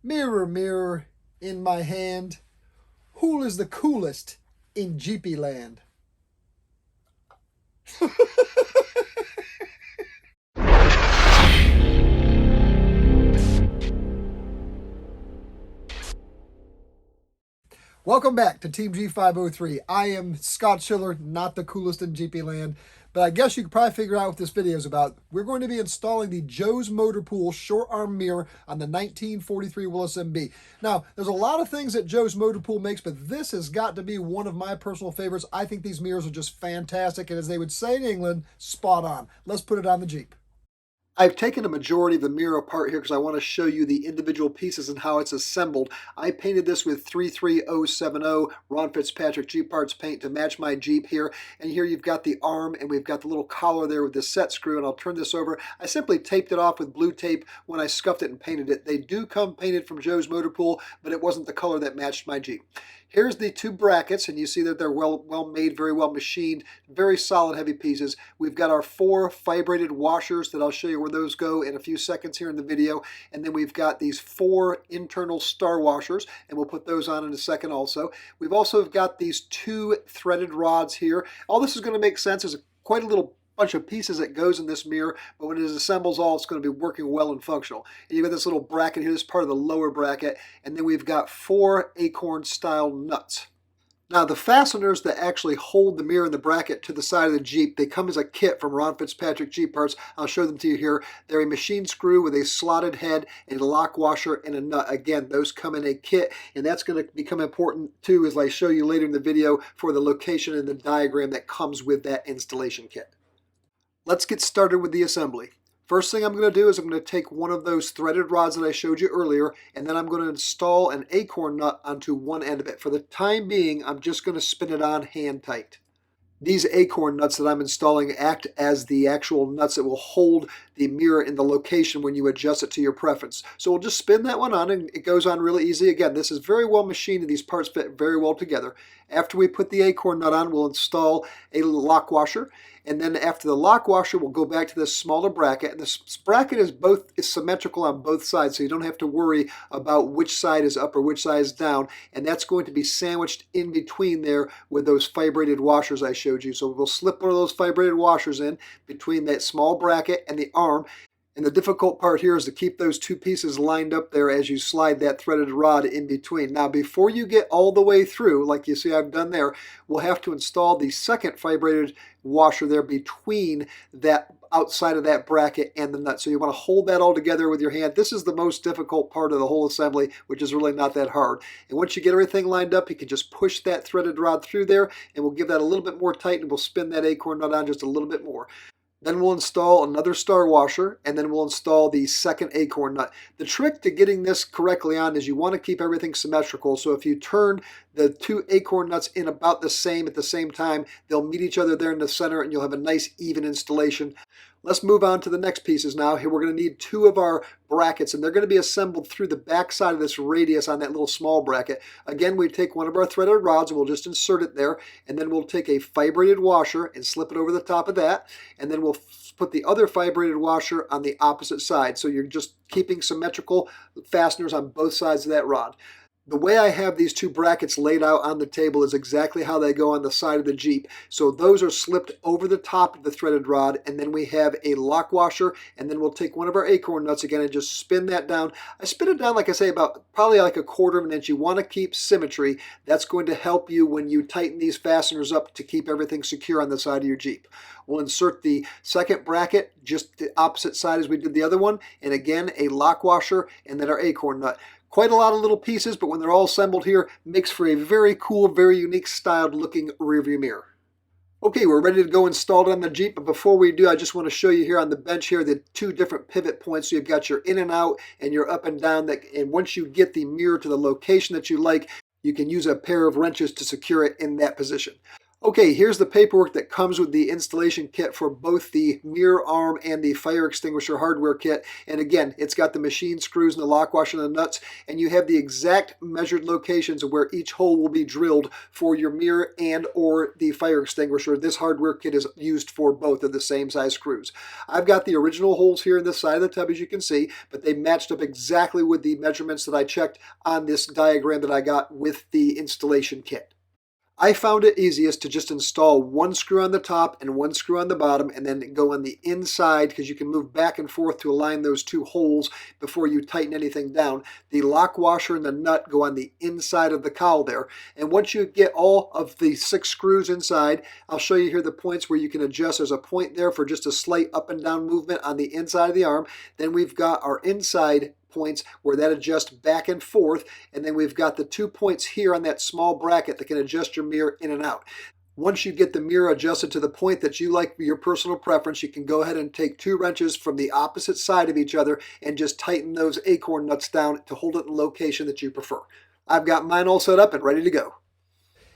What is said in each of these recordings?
Mirror, mirror in my hand, who is the coolest in Jeepy land? Welcome back to Team G503. I am Scott Schiller, not the coolest in Jeepy land, but I guess you could probably figure out what this video is about. We're going to be installing the Joe's Motor Pool short arm mirror on the 1943 Willys MB. Now, there's a lot of things that Joe's Motor Pool makes, but this has got to be one of my personal favorites. I think these mirrors are just fantastic, and as they would say in England, spot on. Let's put it on the Jeep. I've taken a majority of the mirror apart here because I want to show you the individual pieces and how it's assembled. I painted this with 33070 Ron Fitzpatrick Jeep Parts paint to match my Jeep here. And here you've got the arm and we've got the little collar there with the set screw, and I'll turn this over. I simply taped it off with blue tape when I scuffed it and painted it. They do come painted from Joe's Motor Pool, but it wasn't the color that matched my Jeep. Here's the two brackets, and you see that they're well made, very well machined, very solid, heavy pieces. We've got our 4 fibrated washers that I'll show you where those go in a few seconds here in the video. And then we've got these 4 internal star washers, and we'll put those on in a second also. We've also got these 2 threaded rods here. All this is going to make sense. There's quite a little bunch of pieces that goes in this mirror, but when it assembles all, it's going to be working well and functional. And you've got this little bracket here, this is part of the lower bracket, and then we've got 4 acorn style nuts. Now the fasteners that actually hold the mirror and the bracket to the side of the Jeep, they come as a kit from Ron Fitzpatrick Jeep Parts. I'll show them to you here. They're a machine screw with a slotted head, a lock washer, and a nut. Again, those come in a kit, and that's going to become important too as I show you later in the video for the location and the diagram that comes with that installation kit. Let's get started with the assembly. First thing I'm going to do is I'm going to take one of those threaded rods that I showed you earlier, and then I'm going to install an acorn nut onto one end of it. For the time being, I'm just going to spin it on hand tight. These acorn nuts that I'm installing act as the actual nuts that will hold the mirror in the location when you adjust it to your preference. So we'll just spin that one on and it goes on really easy. Again, this is very well machined and these parts fit very well together. After we put the acorn nut on, we'll install a lock washer. And then after the lock washer, we'll go back to this smaller bracket. And this bracket is symmetrical on both sides, so you don't have to worry about which side is up or which side is down. And that's going to be sandwiched in between there with those fibrated washers I showed you. So we'll slip one of those fibrated washers in between that small bracket and the arm. And the difficult part here is to keep those two pieces lined up there as you slide that threaded rod in between. Now, before you get all the way through, like you see I've done there, we'll have to install the second fibrated washer there between that outside of that bracket and the nut. So you want to hold that all together with your hand. This is the most difficult part of the whole assembly, which is really not that hard. And once you get everything lined up, you can just push that threaded rod through there, and we'll give that a little bit more tight, and we'll spin that acorn nut on just a little bit more. Then we'll install another star washer, and then we'll install the second acorn nut. The trick to getting this correctly on is you want to keep everything symmetrical. So if you turn the 2 acorn nuts in about the same at the same time, they'll meet each other there in the center and you'll have a nice even installation. Let's move on to the next pieces now. Here we're going to need 2 of our brackets, and they're going to be assembled through the back side of this radius on that little small bracket. Again, we take one of our threaded rods and we'll just insert it there, and then we'll take a fibrated washer and slip it over the top of that, and then we'll put the other fibrated washer on the opposite side. So you're just keeping symmetrical fasteners on both sides of that rod. The way I have these 2 brackets laid out on the table is exactly how they go on the side of the Jeep. So those are slipped over the top of the threaded rod, and then we have a lock washer, and then we'll take one of our acorn nuts again and just spin that down. I spin it down, like I say, about probably like a quarter of an inch. You want to keep symmetry. That's going to help you when you tighten these fasteners up to keep everything secure on the side of your Jeep. We'll insert the second bracket just the opposite side as we did the other one, and again a lock washer, and then our acorn nut. Quite a lot of little pieces, but when they're all assembled here, makes for a very cool, very unique styled looking rearview mirror. Okay, we're ready to go install it on the Jeep, but before we do, I just want to show you here on the bench here the 2 different pivot points. So you've got your in and out and your up and down, and once you get the mirror to the location that you like, you can use a pair of wrenches to secure it in that position. Okay, here's the paperwork that comes with the installation kit for both the mirror arm and the fire extinguisher hardware kit. And again, it's got the machine screws and the lock washer and the nuts, and you have the exact measured locations of where each hole will be drilled for your mirror and or the fire extinguisher. This hardware kit is used for both of the same size screws. I've got the original holes here in the side of the tub, as you can see, but they matched up exactly with the measurements that I checked on this diagram that I got with the installation kit. I found it easiest to just install one screw on the top and one screw on the bottom, and then go on the inside, because you can move back and forth to align those two holes before you tighten anything down. The lock washer and the nut go on the inside of the cowl there. And once you get all of the 6 screws inside, I'll show you here the points where you can adjust. There's a point there for just a slight up and down movement on the inside of the arm. Then we've got our inside points where that adjusts back and forth, and then we've got the 2 points here on that small bracket that can adjust your mirror in and out. Once you get the mirror adjusted to the point that you like for your personal preference, you can go ahead and take 2 wrenches from the opposite side of each other and just tighten those acorn nuts down to hold it in the location that you prefer. I've got mine all set up and ready to go.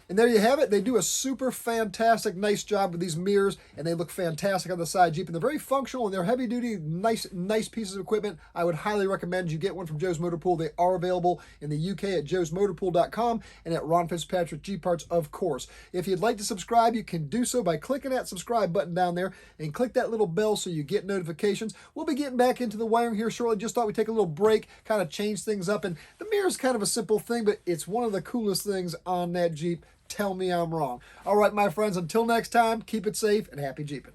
And there you have it. They do a super fantastic, nice job with these mirrors, and they look fantastic on the side Jeep. And they're very functional, and they're heavy duty, nice pieces of equipment. I would highly recommend you get one from Joe's Motor Pool. They are available in the UK at joesmotorpool.com and at Ron Fitzpatrick Jeep Parts, of course. If you'd like to subscribe, you can do so by clicking that subscribe button down there and click that little bell so you get notifications. We'll be getting back into the wiring here shortly. Just thought we'd take a little break, kind of change things up. And the mirror is kind of a simple thing, but it's one of the coolest things on that Jeep. Tell me I'm wrong. All right, my friends, until next time, keep it safe and happy Jeeping.